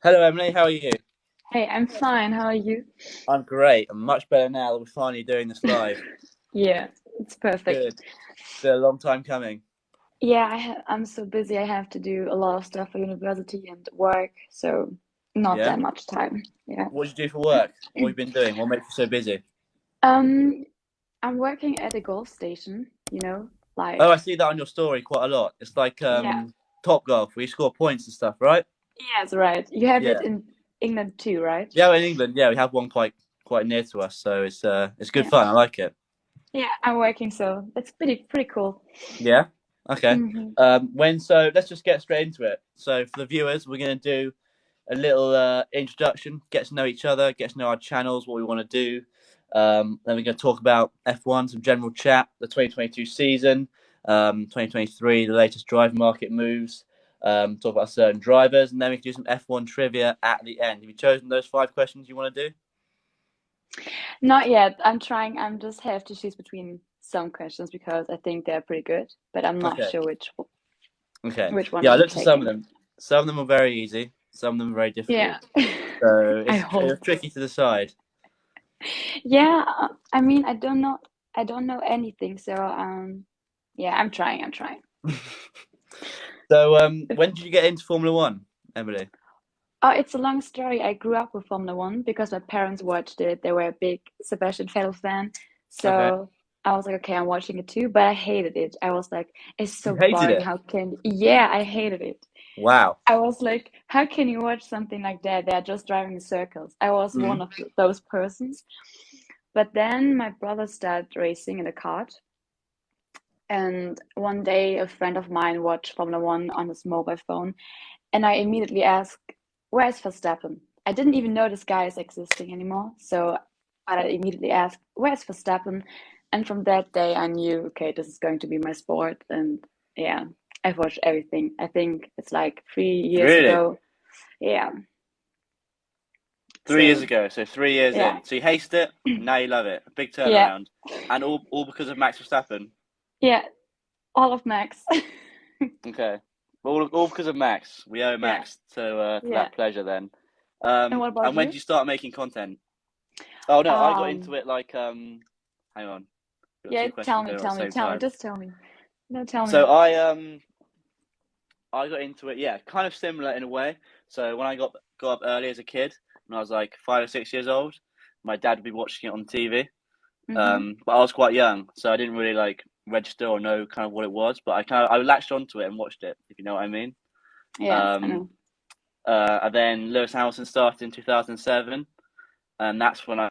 Hello, Emily. How are you? Hey, I'm fine. How are you? I'm great. I'm much better now that we're finally doing this live. Yeah, it's perfect. Good. It's been a long time coming. Yeah, I'm so busy. I have to do a lot of stuff for university and work, so not Yeah. that much time. Yeah. What do you do for work? What have you been doing? What makes you so busy? Um, I'm working at a golf station, Oh, I like see that on your story quite a lot. It's like yeah. Top Golf, where you score points and stuff, right? Yes, right. You have it Yeah. in England too, right? Yeah, in England, yeah, we have one quite near to us, so it's good Yeah. fun. I like it. Yeah, I'm working, so that's pretty cool. Yeah. Okay. Hmm. Let's just get straight into it. So for the viewers, we're gonna do a little introduction, get to know each other, get to know our channels, what we want to do. Then we're going to talk about F1, some general chat, the 2022 season, 2023, the latest driver market moves, talk about certain drivers, and then we can do some F1 trivia at the end. Have you chosen those 5 questions you want to do? Not yet. I'm trying. I'm just have to choose between some questions because I think they're pretty good, but I'm not Okay. sure Okay. which one Yeah, I I'm looked at some of taking. them. Some of them are very easy. Some of them are very Yeah, difficult. So I it's hope. tricky to decide. Yeah, I mean, I don't know anything, so yeah, I'm trying. So when did you get into Formula One, Emily? Oh, it's a long story. I grew up with Formula One because my parents watched it. They were a big Sebastian Vettel fan, Okay. so I was like, okay, I'm watching it too, but I hated it. I was like, it's You so hated boring. it. How can, yeah, I hated it. Wow. I was like, how can you watch something like that? They're just driving in circles. I was one Mm. of those persons. But then my brother started racing in a kart. And one day, a friend of mine watched Formula One on his mobile phone. And I immediately asked, where's Verstappen? I didn't even know this guy is existing anymore. So I immediately asked, where's Verstappen? And from that day, I knew, okay, this is going to be my sport. And yeah, I've watched everything. I think it's like 3 years Really? ago. Yeah. 3 years So ago, so 3 years yeah, in. So you hated it, now you love it. A big yeah, turnaround. And all because of Max Verstappen. yeah. All of Max. Okay. All because of Max. We owe Yeah, Max to yeah. that pleasure then. And what about And when did you? you start making content? Oh no, I got into Um, it like hang on. We've got yeah, two questions going on at the same tell me, time. just tell me. No, tell So me. I got into it, yeah, kind of similar in a way. So when I got up early as a kid, when I was like 5 or 6 years old, my dad would be watching it on TV. Mm-hmm. But I was quite young, so I didn't really like register or know kind of what it was. But I latched onto it and watched it, if you know what I mean. Yes, I Um, know. and then Lewis Hamilton started in 2007, and that's when I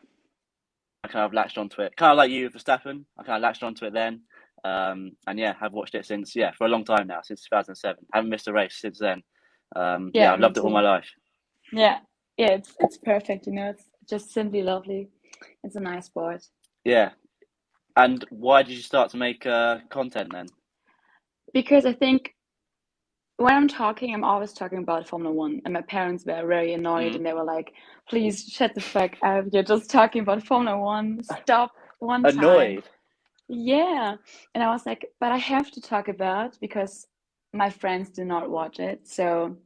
kind of latched onto it. Kind of like you, Verstappen. I kind of latched onto it then. And yeah, I've watched it since, yeah, for a long time now, since 2007. Haven't missed a race since then. Yeah, Yeah, I've me loved it all my too. life. Yeah, yeah, it's perfect, It's just simply lovely. It's a nice sport. Yeah. And why did you start to make content then? Because I think when I'm talking, I'm always talking about Formula One, and my parents were very annoyed, Mm. and they were like, "Please shut the fuck up! You're just talking about Formula One. Stop one time." Annoyed. Yeah. And I was like, but I have to talk about because my friends do not watch it. So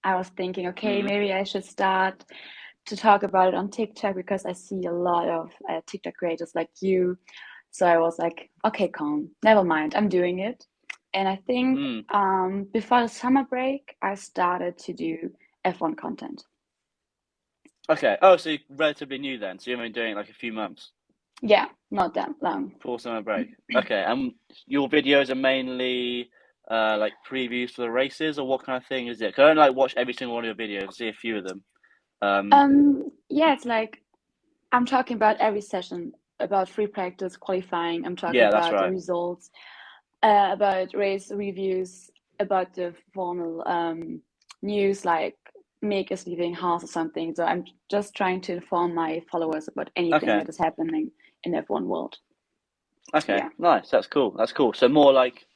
I was thinking, okay, Mm. maybe I should start to talk about it on TikTok because I see a lot of TikTok creators like you. So I was like, okay, calm, never mind, I'm doing it. And I think Mm. before the summer break, I started to do F1 content. Okay. Oh, so you're relatively new then. So you've only been doing it like a few months Yeah, not that long. before summer break. Okay. And your videos are mainly like previews for the races, or what kind of thing is it? 'Cause I don't like watch every single one of your videos. I see a few of them. Um, Yeah, it's like I'm talking about every session, about free practice, qualifying. I'm talking yeah, that's about the right. results, about race reviews, about the formal news, like Mick is leaving house or something. So I'm just trying to inform my followers about anything Okay. that is happening in F1 world. Okay. Yeah. Nice. That's cool. That's cool. So more like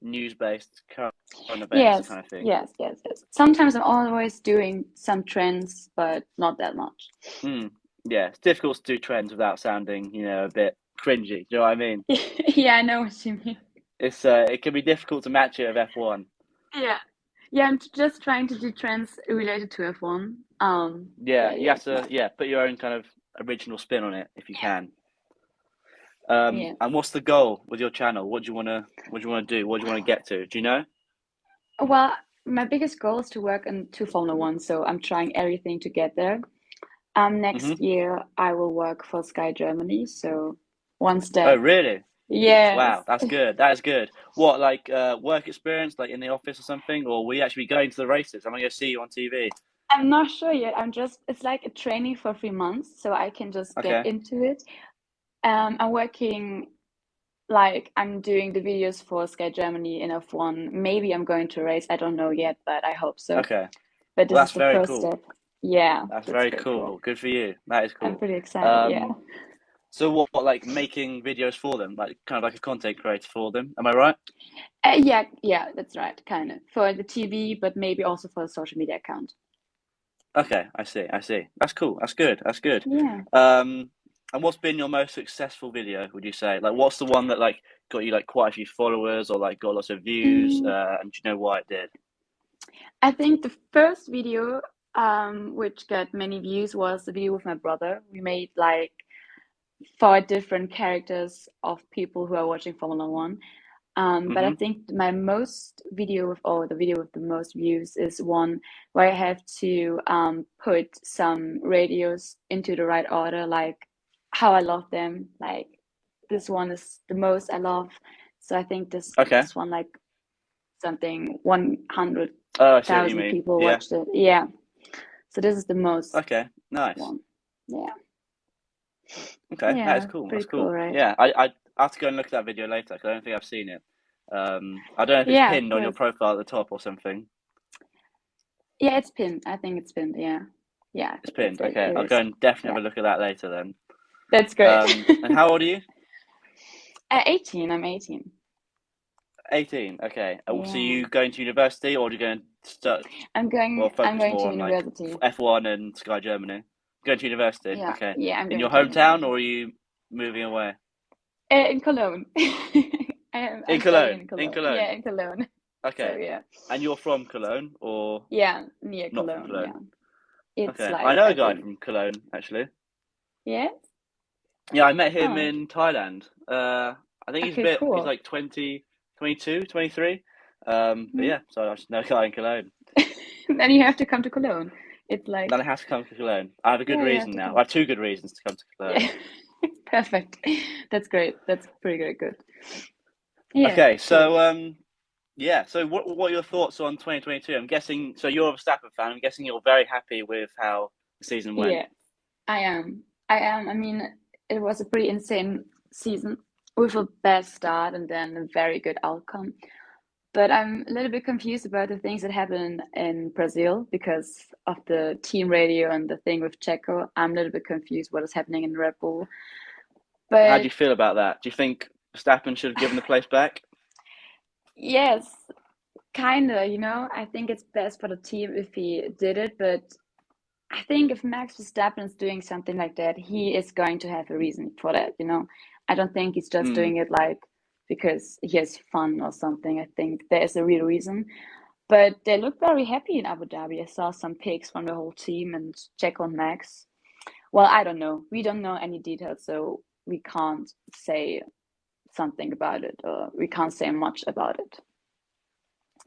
news based, current events Yes, kind of thing. yes, yes, yes. Sometimes I'm always doing some trends, but not that much. Mm. Yeah, it's difficult to do trends without sounding, a bit cringy. Do you know what I mean? Yeah, I know what you mean. It can be difficult to match it with F1. Yeah. Yeah, I'm just trying to do trends related to F1. Yeah, But you yeah, have it's to not. put your own kind of original spin on it if you Yeah, can. yeah. And what's the goal with your channel? What do you wanna do? What do you want to get to? Do you know? Well, my biggest goal is to work into Formula One, so I'm trying everything to get there. Hmm. Next year I will work for Sky Germany, so one Oh, step. really? Yes. Wow, that's good. That is good. What, like work experience, like in the office or something, or will you actually be going to the races? I'm gonna go see you on TV. I'm not sure yet. It's like a training for 3 months, so I can just get Okay. into it. I'm working, like, I'm doing the videos for Sky Germany in F1. Maybe I'm going to race. I don't know yet, but I hope so. Okay. But Well, this is that's the very first cool. step. Yeah, That's that's very very cool. cool. Good for you. That is I'm cool. pretty excited. Yeah. Um, so what, like making videos for them, like kind of like a content creator for them? Am I right? Yeah, yeah, that's right. Kind of for the TV, but maybe also for the social media account. Okay, I see. I see. That's cool. That's good. That's good. Yeah. Um, and what's been your most successful video, would you say? Like, what's the one that like got you like quite a few followers or like got lots of views? Mm, And do you know why it did? I think the first video, which got many views, was the video with my brother. We made like four different characters of people who are watching Formula One. But I Hmm. think my most video with, or the video with the most views is one where I have to put some radios into the right order, like how I love them. Like this one is the most I love. So I think Okay. this one, like something Oh, I see what you 100,000 mean. people Yeah. watched it. Yeah. So this is the most Okay. Nice. one. Yeah. Okay, that is Yeah. cool. That's Pretty cool, cool. right? Yeah, I have to go and look at that video later because I don't think I've seen it. I don't know if it's Yeah, of pinned on your course. profile at the top or something. Yeah, it's pinned. I think it's pinned. Yeah. Yeah, It's pinned. Okay, it I'll go is. and definitely Yeah. have a look at that later then. That's great. And how old are you? 18. I'm 18. 18. Okay. So Yeah. you going to university or are you going to start, well, I'm focus going to more on like university. F1 and Sky Germany? Going to university. Yeah. Okay. Yeah, I'm In going your to hometown university. or are you moving away? In Cologne. In I'm studying Cologne. in In Cologne. Cologne. Yeah, in Cologne. So Okay. yeah. And you're from Cologne or Yeah, near not from Cologne. Cologne? Yeah. It's Okay. I like, know a I guy think, from Cologne actually. yeah. Yeah, I met him Oh, in Thailand. I think okay, he's cool. like 20, 22, 23. But Mhm. yeah, so I just know a guy in Cologne. Then you have to come to Cologne. It's Then like, I have to come to Cologne. I have a good yeah, you have reason to now. I come. have two good reasons to come to Cologne. Yeah. Perfect. That's great. That's pretty, very good. Yeah, Okay, cool. so yeah, so what are your thoughts on 2022? I'm guessing so you're a Verstappen fan. I'm guessing you're very happy with how the season went. Yeah, I am. I am. I mean, it was a pretty insane season with a bad start and then a very good outcome. But I'm a little bit confused about the things that happened in Brazil because of the team radio and the thing with Checo. I'm a little bit confused what is happening in Red Bull. How do But you feel about that? Do you think Verstappen should have given the place back? yes, kinda, I think it's best for the team if he did it, but I think if Max Verstappen is doing something like that, he is going to have a reason for that. I don't think he's just Hmm. doing it like because he has fun or something. I think there is a real reason. But they look very happy in Abu Dhabi. I saw some pics from the whole team and check on Max. Well, I don't know. We don't know any details, so we can't say something about it, or we can't say much about it.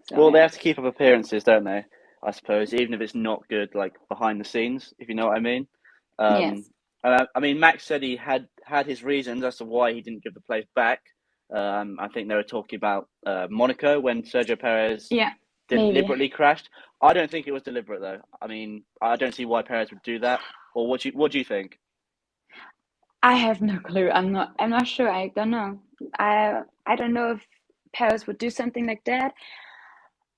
So Well, they yeah. have to keep up appearances, don't they? I suppose, even if it's not good, like behind the scenes, if you know what I mean. Um, Yes. and I mean, Max said he had his reasons as to why he didn't give the place back. I think they were talking about Monaco when Sergio Perez Yeah. Maybe. deliberately crashed. I don't think it was deliberate though. I mean, I don't see why Perez would do that. Or what do you think? I have no clue. I'm not sure. I don't know. I don't know if Paris would do something like that.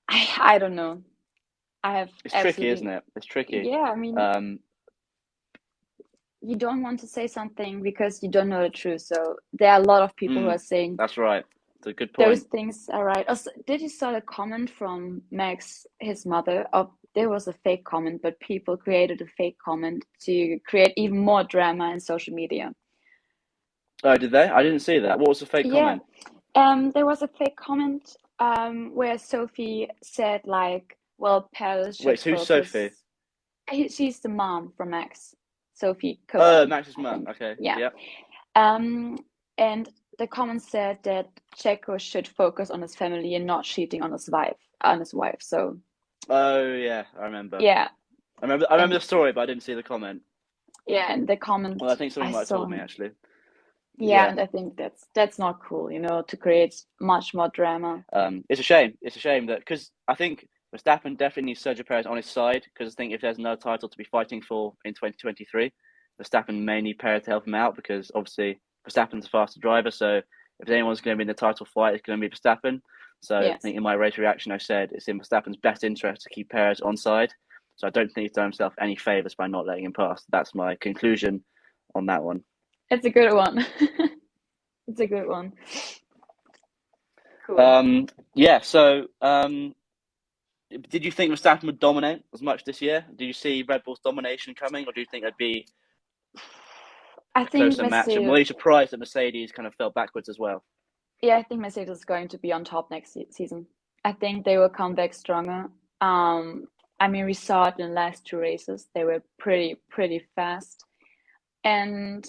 I don't know. I have It's tricky, isn't absolutely, it? It's tricky. yeah, I mean, Um, you don't want to say something because you don't know the truth. So there are a lot of people who are mm, saying that's right. It's a good those point. things are right. Also, did you saw the comment from Max, his mother? Of there was a fake comment, but people created a fake comment to create even more drama in social media. Oh, did they? I didn't see that. What was the fake Yeah, comment? there was a fake comment where Sophie said like, well, Paris should Wait, who's Sophie? focus. She's the mom from Max, Sophie Oh, Cohen. Max's I mum. think. Okay. Yeah. Yep. And the comment said that Checo should focus on his family and not cheating on his wife. So Oh yeah, I remember. yeah, I remember and the story, but I didn't see the comment. yeah, and the Well, I comment think somebody I might have told saw. me actually. Yeah, Yeah. and I think that's not cool, to create much more drama. It's a shame. It's a shame that because I think Verstappen definitely needs Sergio Perez on his side because I think if there's another title to be fighting for in 2023, Verstappen may need Perez to help him out because obviously Verstappen's a faster driver. So if anyone's going to be in the title fight, it's going to be Verstappen. So I Yes. think in my race reaction, I said it's in Verstappen's best interest to keep Perez on side. So I don't think he's done himself any favors by not letting him pass. That's my conclusion on that one. It's a good one. It's a good one. Cool. Yeah. So did you think Verstappen would dominate as much this year? Do you see Red Bull's domination coming, or do you think it'd be I a think closer match? And were Mercedes, you surprised that Mercedes kind of fell backwards as well? yeah, I think Mercedes is going to be on top next season. I think they will come back stronger. I mean, we saw it in the last two races. They were pretty fast. And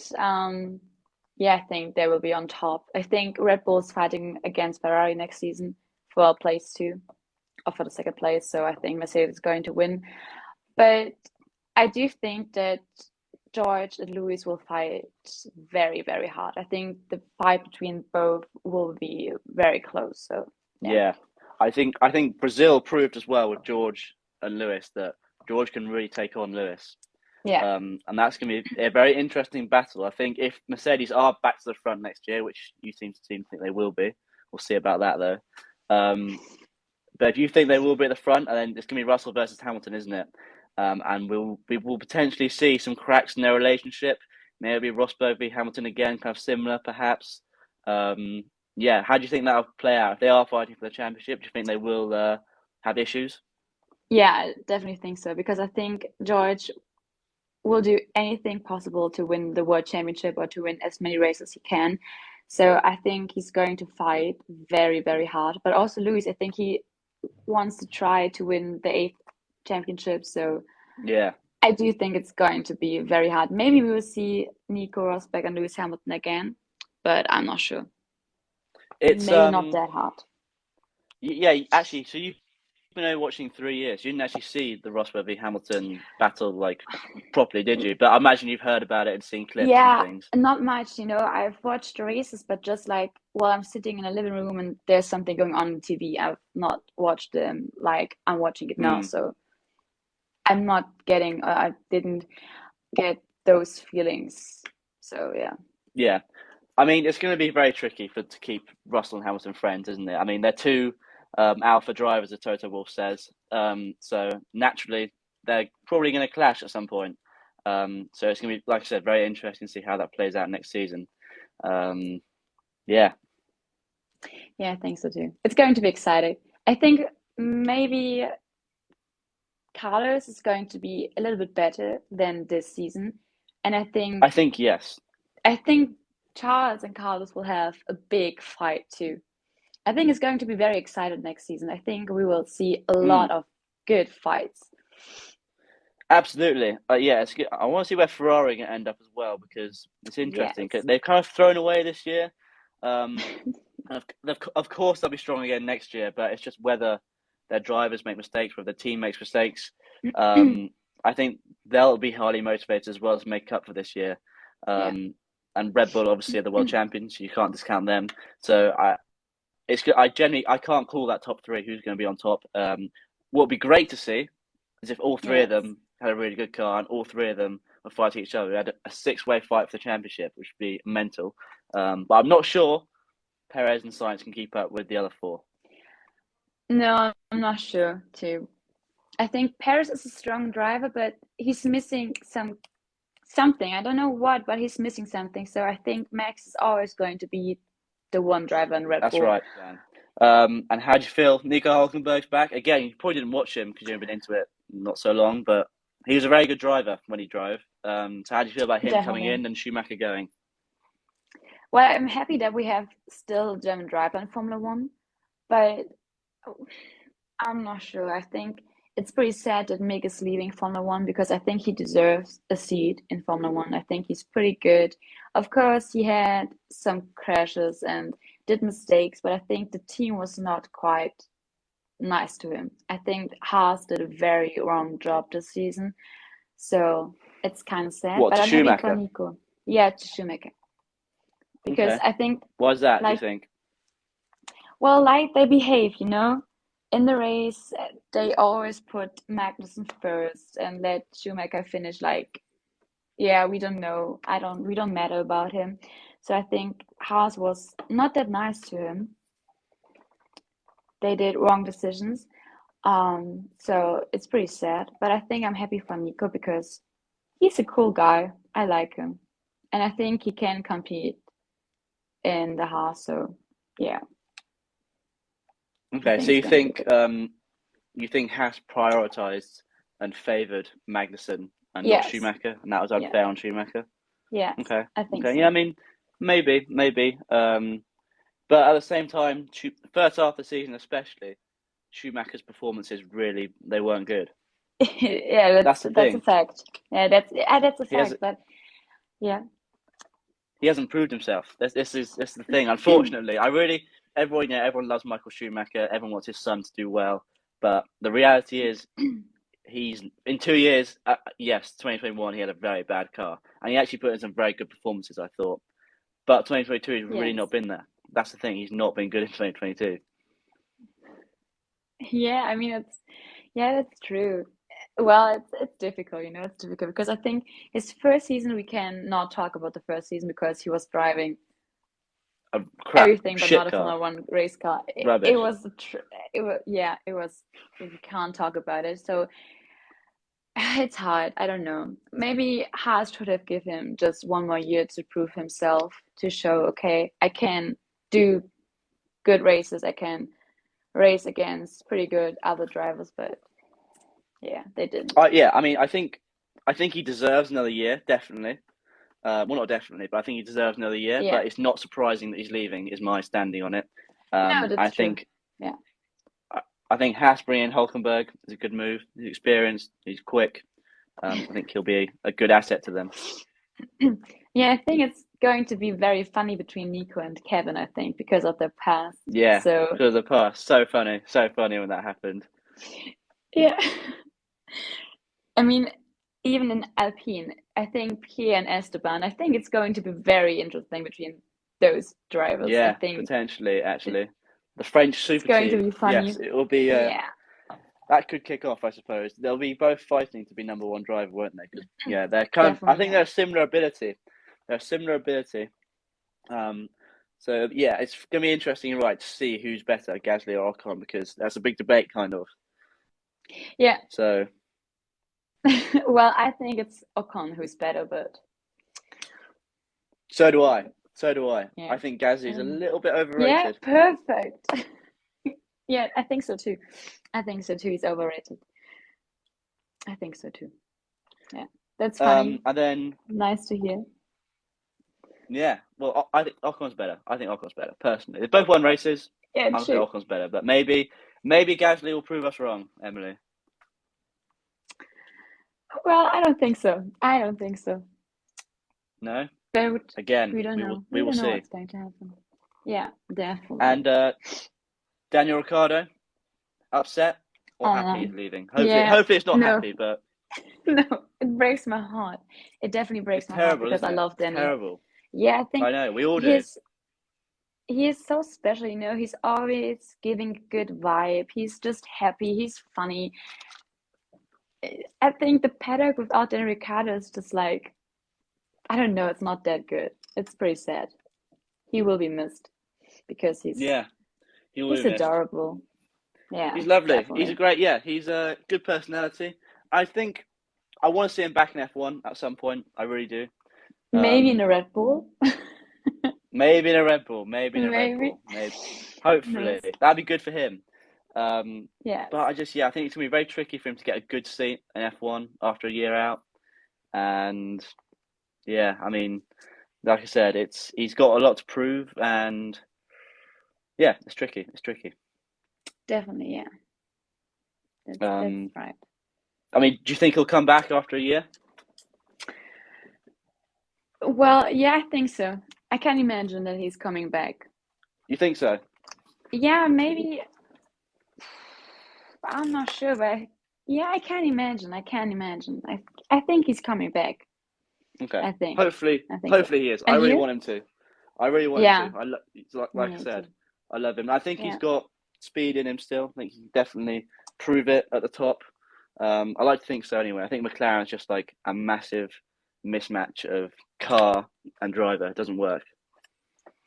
yeah, I think they will be on top. I think Red Bull is fighting against Ferrari next season for place two, or for the second place. So I think Mercedes is going to win. But I do think that George and Lewis will fight very hard. I think the fight between both will be very close. So yeah. Yeah, I think Brazil proved as well with George and Lewis that George can really take on Lewis. Yeah. And that's going to be a very interesting battle. I think if Mercedes are back to the front next year, which you seem to think they will be, we'll see about that though. But if you think they will be at the front, and then it's going to be Russell versus Hamilton, isn't it? And we will potentially see some cracks in their relationship. Maybe Rosberg v Hamilton again, kind of similar, perhaps. Yeah, how do you think that'll play out? If they are fighting for the championship, do you think they will have issues? Yeah, I definitely think so because I think George will do anything possible to win the world championship or to win as many races as he can. So I think he's going to fight very hard. But also Lewis, I think he wants to try to win the eighth championship. So Yeah, I do think it's going to be very hard. Maybe we will see Nico Rosberg and Lewis Hamilton again, but I'm not sure. it's Maybe not that hard. yeah. Actually, so you've been only watching 3 years. You didn't actually see the Rosberg v Hamilton battle like properly, did you? But I imagine you've heard about it and seen clips and Yeah, things. not much, I've watched the races, but just like while I'm sitting in a living room and there's something going on TV, I've not watched them like I'm watching it now. Mm, So I'm not getting, I didn't get those feelings. So yeah. yeah. I mean, it's going to be very tricky to keep Russell and Hamilton friends, isn't it? I mean, they're two alpha drivers, as Toto Wolff says. So naturally, they're probably going to clash at some point. So it's going to be, like I said, very interesting to see how that plays out next season. Um, yeah, Yeah, I think so too. It's going to be exciting. I think maybe Carlos is going to be a little bit better than this season. And I think yes. I think Charles and Carlos will have a big fight too. I think it's going to be very excited next season. I think we will see a lot Mm, of good fights. absolutely. Yeah, it's good. I want to see where Ferrari are going to end up as well because it's interesting. 'Cause Yes. they've kind of thrown away this year. Um, of course, they'll be strong again next year, but it's just whether their drivers make mistakes, whether the team makes mistakes. I think they'll be highly motivated as well to make up for this year. Yeah. And Red Bull obviously are the world champions, so you can't discount them. So it's good. I can't call that top three who's going to be on top. What would be great to see is if all three of Yes. them had a really good car and all three of them were fighting each other. We had a six-way fight for the championship, which would be mental. But I'm not sure Perez and Sainz can keep up with the other four. No, I'm not sure too. I think Paris is a strong driver, but he's missing something. I don't know what, but he's missing something. So I think Max is always going to be the one driver in Red That's Bull. right, Dan. And how do you feel? Nico Hulkenberg's back again. You probably didn't watch him because you haven't been into it not so long, but he was a very good driver when he drove. So how do you feel about him coming Definitely. in and Schumacher going? Well, I'm happy that we have still a German driver in Formula One, but I'm not sure. I think it's pretty sad that Mick is leaving Formula One because I think he deserves a seat in Formula One. I think he's pretty good. Of course, he had some crashes and did mistakes, but I think the team was not quite nice to him. I think Haas did a very wrong job this season, so it's kind of sad. What, But to I'm happy for Schumacher? Nico. Yeah, to Schumacher because Okay. I think Why is that, do you like think? well, like they behave, in the race, they always put Magnussen first and let Schumacher finish like, yeah, we don't know. We don't matter about him. So I think Haas was not that nice to him. They did wrong decisions. So it's pretty sad. But I think I'm happy for Nico because he's a cool guy. I like him. And I think he can compete in the Haas. So yeah, I Okay, think so it's gonna be good. you think Haas prioritised and favoured Magnussen and not Yes, Schumacher, and that was yes, unfair on Schumacher? yes. Okay, I think okay, yeah, I so. mean, maybe. But at the same time, first half of the season especially, Schumacher's performances really they weren't good. Yeah, That's the that's a thing. fact. That's a He has fact. But yeah, he hasn't proved himself. This is the thing. Unfortunately, everyone loves Michael Schumacher. Everyone wants his son to do well, but the reality is he's in 2 years. Yes, 2021 he had a very bad car, and he actually put in some very good performances. I thought, but 2022 he's really not yes, been there. That's the thing. He's not been good in 2022. yeah. I mean, that's true. Well, it's difficult, It's difficult because I think his first season we can not talk about the first season because he was driving A crap everything but shit not a car, Formula One race car. It rubbish. was it was yeah, it was. We can't talk about it. So it's hard. I don't know. Maybe Haas should have given him just one more year to prove himself, to show, okay, I can do good races. I can race against pretty good other drivers, but yeah, they didn't. Yeah, I mean, I think he deserves another year, definitely. Well, not definitely, but I think he deserves another year. Yeah, But it's not surprising that he's leaving. Is my standing on it. no, I that's true. think Yeah. I think Hasbury and Hulkenberg is a good move. He's experienced. He's quick. I think he'll be a good asset to them. Yeah, I think it's going to be very funny between Nico and Kevin, I think, because of their past. Yeah, So, because of the past. So funny when that happened. yeah. I mean, even in Alpine, I think Pierre and Esteban, I think it's going to be very interesting between those drivers. I Yeah, think potentially it, actually, the French it's super going to team. be funny. Yes, it will be. Yeah, That could kick off, I suppose. They'll be both fighting to be number one driver, won't they? Because yeah, they're kind of. I definitely. think Yeah. they're similar ability. They're similar ability. Um, so yeah, it's gonna be interesting, right, to see who's better, Gasly or Ocon, because that's a big debate, kind of. Yeah. So Well, I think it's Ocon who's better, but so do I. So do I. yeah, I think I Gasly's a don't know. little bit Yeah, overrated. perfect. Yeah, I think so too. I think so too. He's overrated. I think so too. Yeah, that's funny. And then Nice to hear. yeah, well, I think Ocon's better. I think Ocon's better personally. They both won races. Yeah, I'm gonna say true. Ocon's better, but maybe Gasly will prove us wrong, Emily. Well, I don't think so. I don't think so. No. But Again, we don't know. we We will don't know see. what's going to happen. Yeah, definitely. And Daniel Ricciardo, upset or Oh happy no. he's leaving? Yeah, Hopefully it's not no, happy, but no. It breaks my heart. It definitely it's breaks my heart terrible, because isn't I it? love It's Danny. terrible. Yeah, I I think know, we all do. he's he is so special, He's always giving a good vibe. He's just happy. He's funny. I think the paddock without Danny Ricciardo is just like, I don't know, it's not that good. It's pretty sad. He will be missed because Yeah, he will he's be missed. adorable. Yeah, He's lovely. He's a definitely. great, yeah, he's a good personality. I think I want to see him back in F1 at some point. I really do. Maybe in Um, a Red Bull. maybe in a Red Bull, maybe in a Red Maybe. Bull, maybe. Who Hopefully, knows? that'd be good for him. Um, Yes, but yeah, I think it's gonna be very tricky for him to get a good seat in F1 after a year out. And yeah, I mean, like I said, he's got a lot to prove, and yeah, it's tricky. It's tricky. definitely. Yeah, That's right. I mean, do you think he'll come back after a year? Well, yeah, I think so. I can imagine that he's coming back. You think so? Yeah, maybe. I'm not sure, but yeah, I can imagine. I can imagine. I think he's coming back. Okay. I think. Hopefully, I think so. hopefully he is. I And really you? want him to. I really want him Yeah, to. Like I me said, too. I love him. I think he's Yeah. got speed in him still. I think he can definitely prove it at the top. I like to think so anyway. I think McLaren's just like a massive mismatch of car and driver. It doesn't work.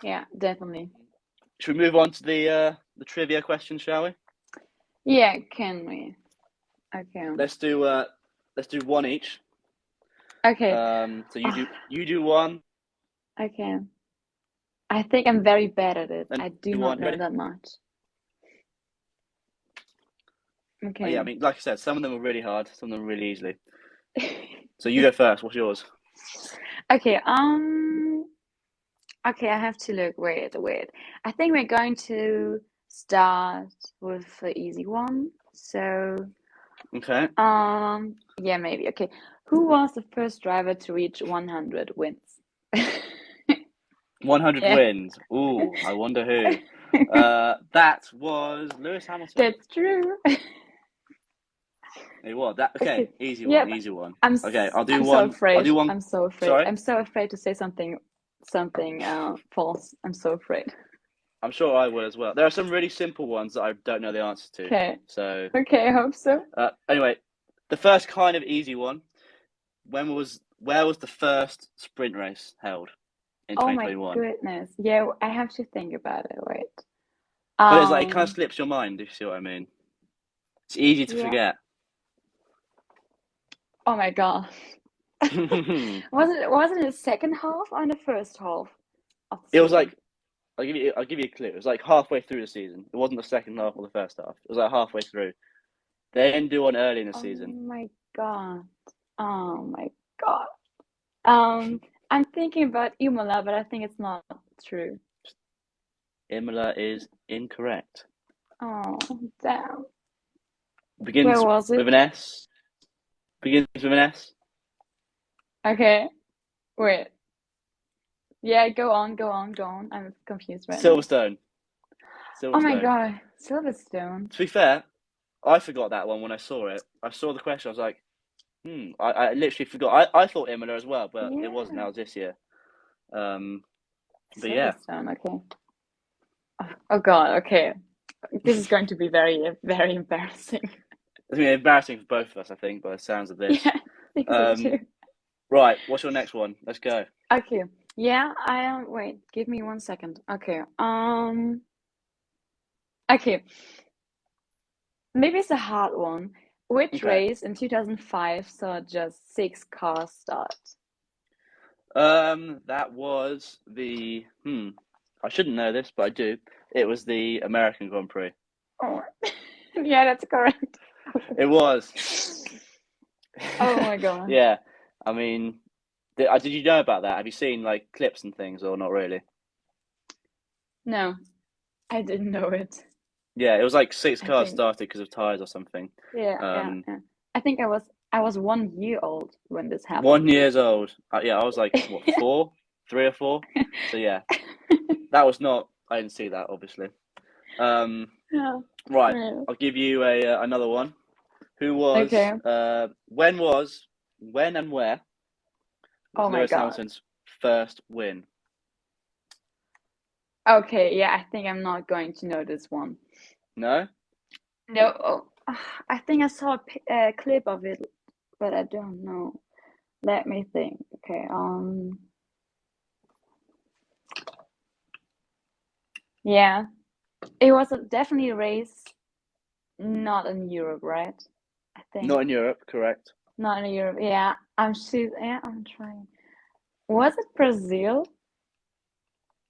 Yeah, definitely. Should we move on to the trivia questions, shall we? Yeah, can we? Okay. Let's do one each. Okay. So you do one, Okay. I think I'm very bad at it. then I do do not one. know Ready? that much. Oh, yeah, I Okay. mean, like I said, some of them are really hard, some of them really easily. So you go first. What's yours? Okay, okay, I have to look. Wait. I think we're going to start with the easy one. So, Okay. yeah, maybe. Okay. Who was the first driver to reach 100 wins? 100 Yeah. wins. Ooh, I wonder who. That was Lewis Hamilton. That's true. It was that. Okay, Okay. easy Yeah, one. but Easy one. I'm Okay, s- I'll do I'm so one. I'll afraid. do one. I'm so afraid. Sorry. I'm so afraid to say something false. I'm so afraid. I'm sure I will as well. There are some really simple ones that I don't know the answer to. Okay. So, Okay, I hope so. anyway, the first kind of easy one. Where was the first sprint race held in Oh my 2021? goodness. Yeah, I have to think about it. Wait. But it's like it kind of Um, slips your mind, if you see what I mean. It's easy to yeah. forget. Oh my God. It Was it in the second half or in the first half of the was season? like I'll give you a clue. It was like halfway through the season. It wasn't the second half or the first half. It was like halfway through. They didn't do one early in the Oh season. my God. Oh my God. Um, I'm thinking about Imola, but I think it's not true. Imola is incorrect. Oh, damn. Where Begins was with it? an S. Begins with an S. Okay, wait. Yeah, go on. I'm confused right now. Silverstone. Oh my Silverstone. God, Silverstone. To be fair, I forgot that one when I saw it. I saw the question. I was like, I literally forgot. I thought Imola as well, but it wasn't. Yeah, That was this year. Um, but yeah, Silverstone. Okay. Oh God. Okay. This is going to be very, very embarrassing. it's gonna be embarrassing for both of us, I think, by the sounds of this. Yeah, I think so Um, too. right. What's your next one? Let's go. Okay. Yeah, wait, give me 1 second. Okay. Okay. Maybe it's a hard one. Which Okay. race in 2005 saw just 6 cars start? That was the I shouldn't know this, but I do. It was the American Grand Prix. Oh, yeah, that's correct. It was. Oh my God. Yeah. I mean, did you know about that? Have you seen like clips and things, or not really? No, I didn't know it. Yeah, it was like six I cars think, started because of tires or something. yeah. I think I was 1 year old when this happened. 1 years old. Yeah, I was like what, 4, 3 or 4. So yeah, that was not. I didn't see that, obviously. Um, Yeah. right, Yeah. I'll give you a another one. Who was? Okay. When and where was Oh my Lewis God. Hamilton's first win? Okay, yeah, I think I'm not going to know this one. No. No, I think I saw a clip of it, but I don't know. Let me think. Okay, yeah, it was definitely a race, not in Europe, right? I think Not in Europe, correct? not in Europe. Yeah, I'm trying. Was it Brazil?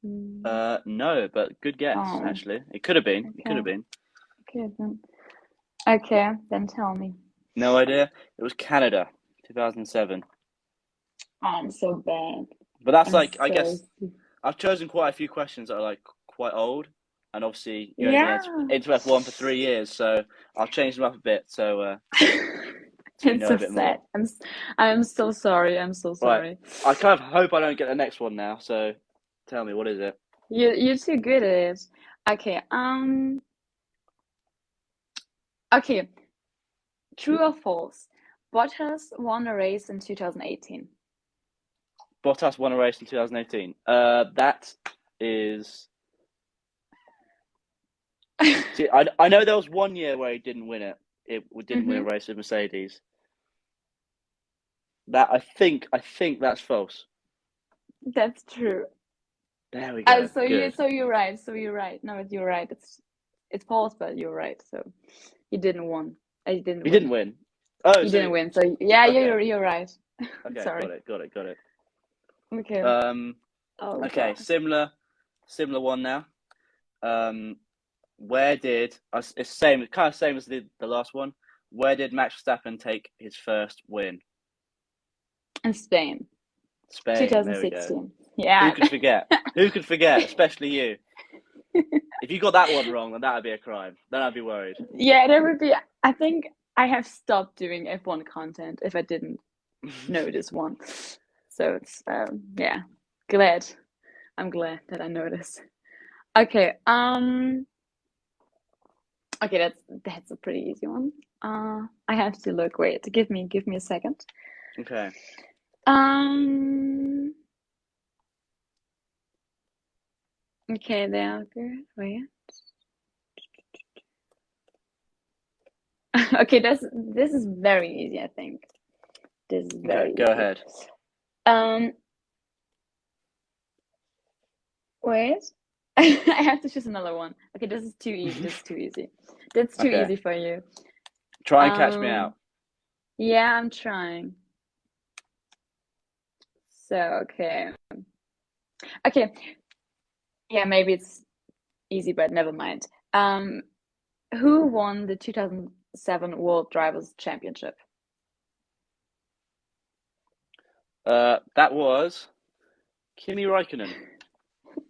Mm, No, but good guess. oh, Actually, it could have been. It could okay, have been. okay, then tell me. No idea. It was Canada, 2007. Oh, I'm so bad. But that's I'm like, I so guess I've chosen quite a few questions that are like quite old. and obviously you've only been into F1 for 3 years, so I'll change them up a bit so you It's know so a bit sad. more. I'm so sorry. I'm so Right, sorry. I kind of hope I don't get the next one now. So tell me, what is it? You're too good at it. Okay. Okay. True or false? Bottas won a race in 2018. Bottas won a race in 2018. That is. See, I know there was 1 year where he didn't win it. It didn't win a race with Mercedes. That I think that's false. That's true. There we go. Good. You're right. So you're right. No, you're right. It's false, but you're right. So he didn't win. He didn't He win. didn't win. Oh, He so didn't win. So yeah, okay, you're right. okay, Sorry. got it. Okay. Oh Okay, God. similar one now. Where did it's same, kind of same as the last one. Where did Max Verstappen take his first win? In Spain, Spain. There we go. 2016. Who Yeah. could forget? Who could forget? Especially you. If you got that one wrong, then that would be a crime. Then I'd be worried. Yeah, there would be. I think I have stopped doing F1 content if I didn't know this one. So it's yeah, glad. I'm glad that I noticed. Okay, okay, that's a pretty easy one. I have to look. Wait, give me a second. Okay. Okay, there. Good. Wait. Okay, this is very easy, I think. This is very Okay, go easy. ahead. Wait. I have to choose another one. Okay, this is too easy. This is too easy. That's too Okay. easy for you. Try and catch me out. Yeah, I'm trying. So, okay. Okay. Yeah, maybe it's easy, but never mind. Who won the 2007 World Drivers' Championship? That was Kimi Räikkönen.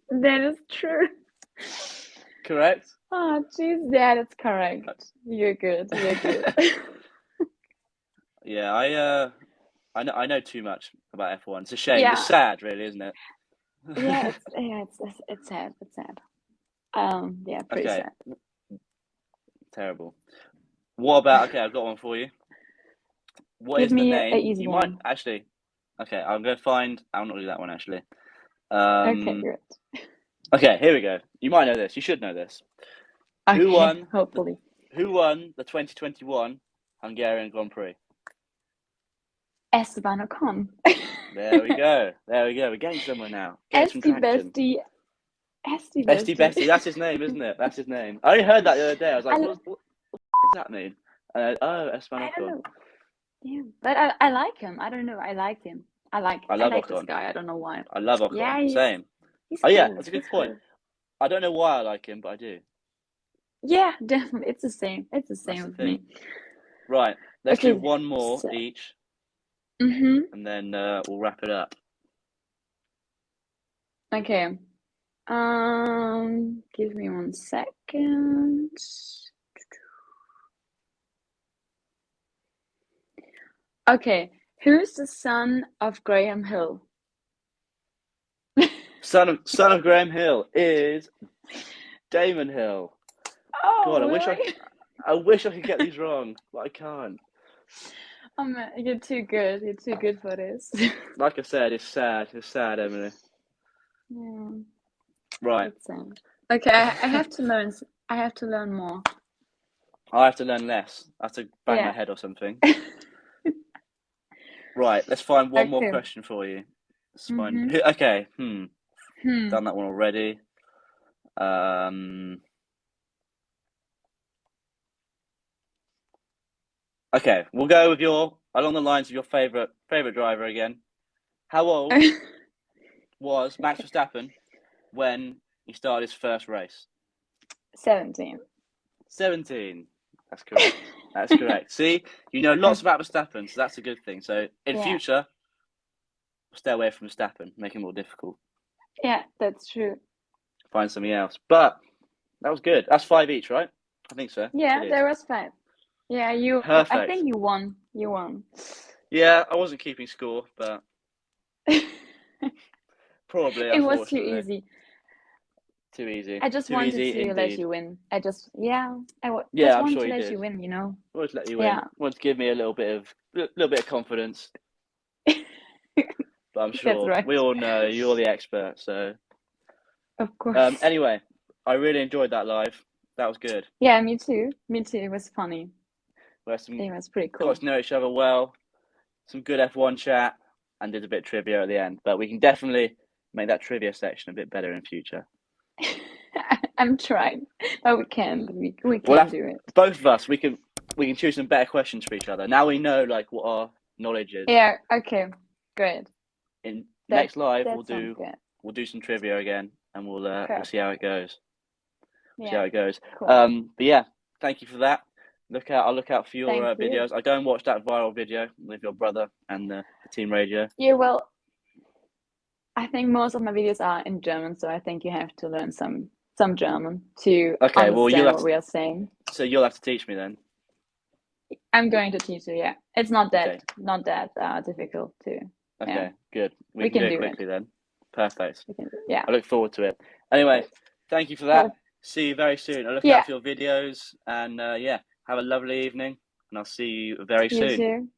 That is true. Correct? Oh, jeez, yeah, that's correct. You're good. You're good. Yeah, I know too much about F1. It's a shame. It's Yeah, sad, really, isn't it? yeah, it's sad. It's sad. Yeah, pretty Okay, sad. terrible. What about? Okay, I've got one for you. What Give is the me a name? easy You might one. actually. Okay, I'm gonna find. I'll not do that one actually. Okay, good. Okay, here we go. You might know this. You should know this. Who Okay, won? hopefully. Who won the 2021 Hungarian Grand Prix? Esteban Ocon. There we go. There we go. We're getting somewhere now. Getting some Esti traction. Besti. Esti Esti Besti. Bestie. That's his name, isn't it? That's his name. I only heard that the other day. I was like, I, what does that mean? Oh, Esteban I don't Ocon. know. Yeah, but I like him. I don't know. I like him. I I love like this Ocon. guy. I don't know why. I love Yeah, Ocon. Same. he's Oh yeah, cool. that's a good He's point. cool. I don't know why I like him, but I do. Yeah, definitely. It's the same. It's the That's same the with thing. me. Right, let's do Okay. one more So, each, mm-hmm. and then we'll wrap it up. Okay. Give me 1 second. Okay. Who's the son of Graham Hill? Son of Graham Hill is Damon Hill. Oh, God, really? I wish I could get these wrong, but I can't. You're too good. You're too good for this. Like I said, it's sad. It's sad, Emily. Yeah, Right. that's sad. Okay, I have to learn. I have to learn more. I have to learn less. I have to bang my Yeah. head or something. Right, let's find one more Okay. question for you. Let's find. Mm-hmm. Okay. Hmm. Done that one already. Okay, we'll go with along the lines of your favorite driver again. How old was Max Verstappen when he started his first race? 17. 17. That's correct. That's correct. See, you know lots about Verstappen, so that's a good thing. So in Yeah. future, stay away from Verstappen, make it more difficult. Yeah, that's true. Find something else. But That was good. That's 5 each, right? I think so. Yeah, It is. there was 5. Yeah, I Perfect. think you won. You won. Yeah, I wasn't keeping score, but probably, It was too unfortunately, easy. too easy. I just Too wanted easy to let indeed. you win. I Yeah, just I'm wanted sure to you let did. you win, you know? Always let you win. Yeah. Want to give me a little bit of confidence. But I'm That's sure we right. all know you're the expert. So Of course. anyway, I really enjoyed that live. That was good. Yeah, me too. Me too. It was funny. We had some It was pretty got cool. to know each other well. Some good F1 chat, and did a bit of trivia at the end. But we can definitely make that trivia section a bit better in future. I'm trying, but we can. We Well, can do it. both of us, we can choose some better questions for each other. Now we know like what our knowledge is. Yeah. Okay. Good. In That next live, that sounds good. we'll do some trivia again, and we'll see how Perfect. it goes. See Yeah. how it goes. Cool. But yeah, thank you for that. I'll look out for your Thank you. videos. I go and watch that viral video with your brother and the team radio. Yeah. Well, I think most of my videos are in German, so I think you have to learn some German to Okay, well understand what we are saying. you'll have to teach me then. I'm going to teach you. Yeah, it's Okay, not that difficult to. Yeah, okay, good. We we can do can it do it. quickly then. Perfect. We can do. Yeah. I look forward to it. Anyway, Great. thank you for that. Well, See you very soon. I look yeah. out for your videos and yeah, have a lovely evening and I'll see you very You soon. too.